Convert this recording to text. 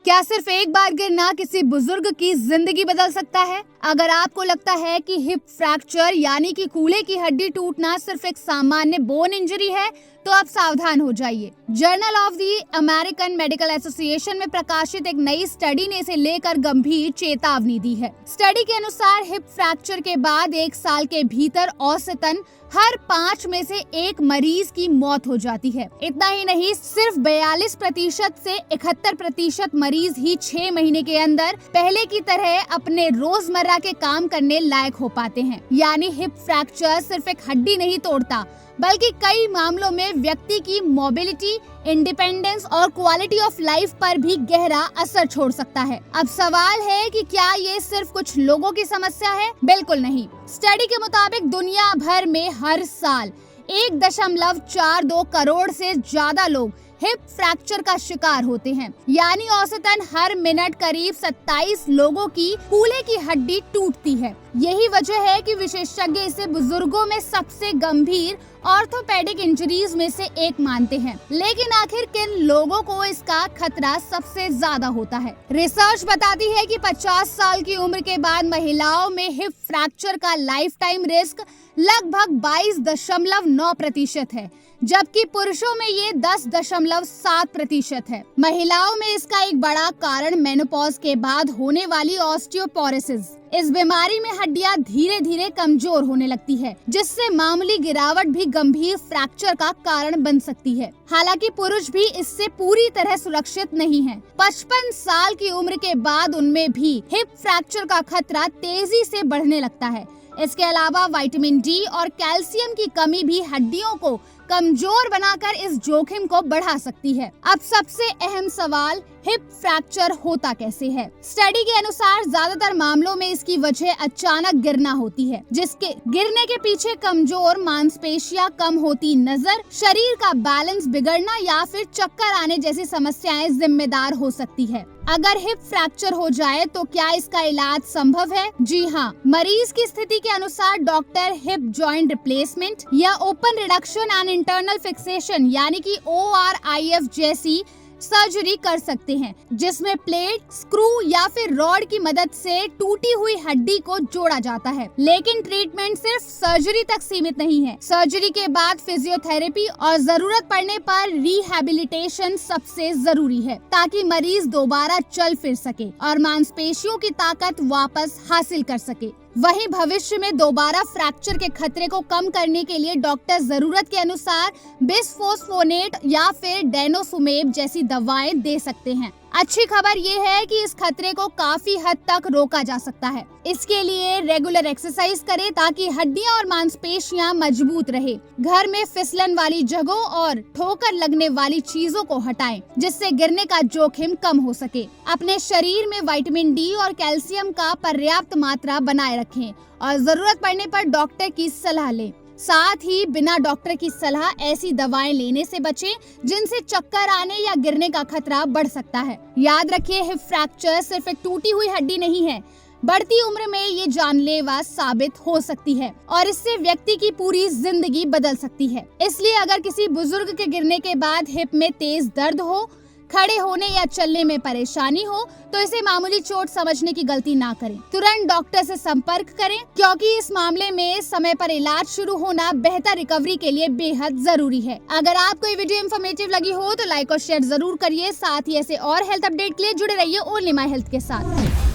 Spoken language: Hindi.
क्या सिर्फ एक बार गिरना किसी बुजुर्ग की जिंदगी बदल सकता है? अगर आपको लगता है कि हिप फ्रैक्चर यानी कि कूल्हे की हड्डी टूटना सिर्फ एक सामान्य बोन इंजरी है, तो आप सावधान हो जाइए। Journal of the American medical association में प्रकाशित एक नई स्टडी ने इसे लेकर गंभीर चेतावनी दी है। स्टडी के अनुसार हिप फ्रैक्चर के बाद 1 साल के भीतर औसतन हर 5 में से 1 मरीज की मौत हो जाती है। इतना ही नहीं, सिर्फ 42% से 71% मरीज ही 6 महीने के अंदर पहले की तरह अपने रोजमर्रा के काम करने लायक हो पाते हैं। यानी हिप फ्रैक्चर सिर्फ एक हड्डी नहीं तोड़ता, बल्कि कई मामलों में व्यक्ति की मोबिलिटी, इंडिपेंडेंस और क्वालिटी ऑफ लाइफ पर भी गहरा असर छोड़ सकता है। अब सवाल है कि क्या ये सिर्फ कुछ लोगों की समस्या है? बिल्कुल नहीं। स्टडी के मुताबिक दुनिया भर में हर साल 1.42 करोड़ से ज्यादा लोग हिप फ्रैक्चर का शिकार होते हैं। यानी औसतन हर मिनट करीब 27 लोगों की कूल्हे की हड्डी टूटती है। यही वजह है कि विशेषज्ञ इसे बुजुर्गों में सबसे गंभीर ऑर्थोपेडिक इंजरीज में से एक मानते हैं। लेकिन आखिर किन लोगों को इसका खतरा सबसे ज्यादा होता है? रिसर्च बताती है कि 50 साल की उम्र के बाद महिलाओं में हिप फ्रैक्चर का लाइफ टाइम रिस्क लगभग 22.9% है, जबकि पुरुषों में ये 10.7% है। महिलाओं में इसका एक बड़ा कारण मेनोपॉज के बाद होने वाली ऑस्टियोपोरोसिस। इस बीमारी में हड्डियां धीरे धीरे कमजोर होने लगती है, जिससे मामूली गिरावट भी गंभीर फ्रैक्चर का कारण बन सकती है। हालांकि पुरुष भी इससे पूरी तरह सुरक्षित नहीं है। 55 साल की उम्र के बाद उनमें भी हिप फ्रैक्चर का खतरा तेजी से बढ़ने लगता है। इसके अलावा विटामिन डी और कैल्शियम की कमी भी हड्डियों को कमजोर बनाकर इस जोखिम को बढ़ा सकती है। अब सबसे अहम सवाल, हिप फ्रैक्चर होता कैसे है? स्टडी के अनुसार ज्यादातर मामलों में इसकी वजह अचानक गिरना होती है, जिसके गिरने के पीछे कमजोर मांसपेशियां, कम होती नजर, शरीर का बैलेंस बिगड़ना या फिर चक्कर आने जैसी समस्याएं जिम्मेदार हो सकती है। अगर हिप फ्रैक्चर हो जाए तो क्या इसका इलाज संभव है? जी हाँ, मरीज की स्थिति के अनुसार डॉक्टर हिप जॉइंट रिप्लेसमेंट या open reduction and internal fixation यानी कि ORIF जैसी सर्जरी कर सकते हैं, जिसमें प्लेट, स्क्रू या फिर रॉड की मदद से टूटी हुई हड्डी को जोड़ा जाता है। लेकिन ट्रीटमेंट सिर्फ सर्जरी तक सीमित नहीं है। सर्जरी के बाद फिजियोथेरेपी और जरूरत पड़ने पर रिहैबिलिटेशन सबसे जरूरी है, ताकि मरीज दोबारा चल फिर सके और मांसपेशियों की ताकत वापस हासिल कर सके। वहीं भविष्य में दोबारा फ्रैक्चर के खतरे को कम करने के लिए डॉक्टर जरूरत के अनुसार बिसफोस्फोनेट या फिर डेनोसुमेब जैसी दवाएं दे सकते हैं। अच्छी खबर ये है कि इस खतरे को काफी हद तक रोका जा सकता है। इसके लिए रेगुलर एक्सरसाइज करें ताकि हड्डियां और मांसपेशियां मजबूत रहे। घर में फिसलन वाली जगहों और ठोकर लगने वाली चीजों को हटाएं, जिससे गिरने का जोखिम कम हो सके। अपने शरीर में विटामिन डी और कैल्शियम का पर्याप्त मात्रा बनाए रखें और जरूरत पड़ने पर डॉक्टर की सलाह लें। साथ ही बिना डॉक्टर की सलाह ऐसी दवाएं लेने से बचें जिनसे चक्कर आने या गिरने का खतरा बढ़ सकता है। याद रखिए, हिप फ्रैक्चर सिर्फ एक टूटी हुई हड्डी नहीं है। बढ़ती उम्र में ये जानलेवा साबित हो सकती है और इससे व्यक्ति की पूरी जिंदगी बदल सकती है। इसलिए अगर किसी बुजुर्ग के गिरने के बाद हिप में तेज दर्द हो, खड़े होने या चलने में परेशानी हो, तो इसे मामूली चोट समझने की गलती ना करें। तुरंत डॉक्टर से संपर्क करें, क्योंकि इस मामले में समय पर इलाज शुरू होना बेहतर रिकवरी के लिए बेहद जरूरी है। अगर आपको ये वीडियो इन्फॉर्मेटिव लगी हो तो लाइक और शेयर जरूर करिए। साथ ही ऐसे और हेल्थ अपडेट के लिए जुड़े रहिए ओनली माय हेल्थ के साथ।